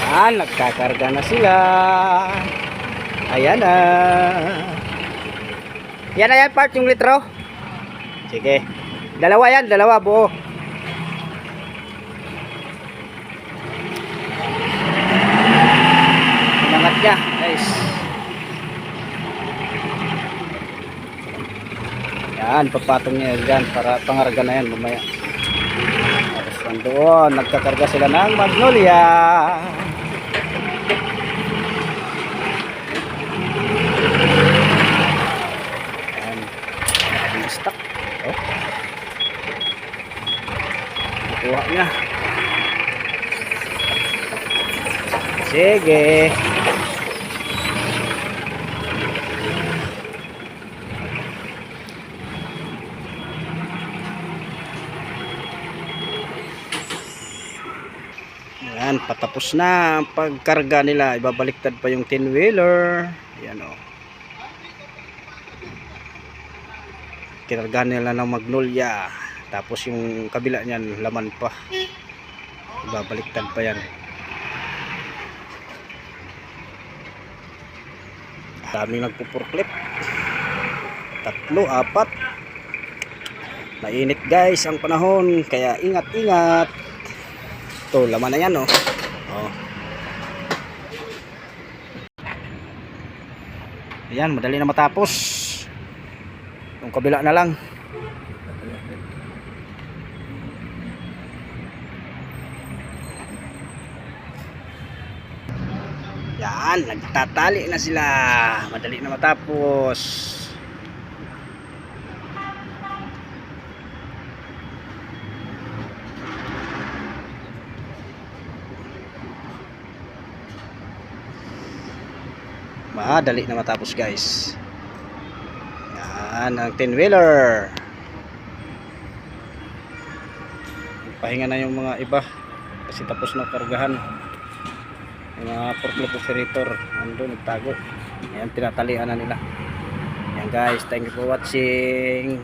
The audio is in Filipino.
Yan, nagkakarga na sila. Ayan na. Yan na yan, part yung litro. Sige. Dalawa yan, dalawa buo. Inangat niya, guys. Yan, papatong niya yan para pangarga na yan mamaya. Tapos nandoon, nagkakarga sila ng Magnolia. Stock. Oh. Kuha niya. Sige. Yan, patapos na ang pagkarga nila. Ibabaliktad pa yung 10-wheeler. Yan o. Kinarga nila ng Magnolia, tapos yung kabila niyan laman pa, ibabaliktad pa yan. Daming nagpupurklip, 3, 4. Mainit guys ang panahon, kaya ingat-ingat. Ito laman na yan oh. Oh. Ayan, madali na matapos. Yung kabila na lang. Yan, nagtatali na sila. Madali na matapos. Madali na matapos guys. Yan ang 10-wheeler. Pahinga na yung mga iba kasi tapos na kargahan. Yung mga forklift operator andun nagtago. Ayan, tinatalian na nila. Yan guys, thank you for watching.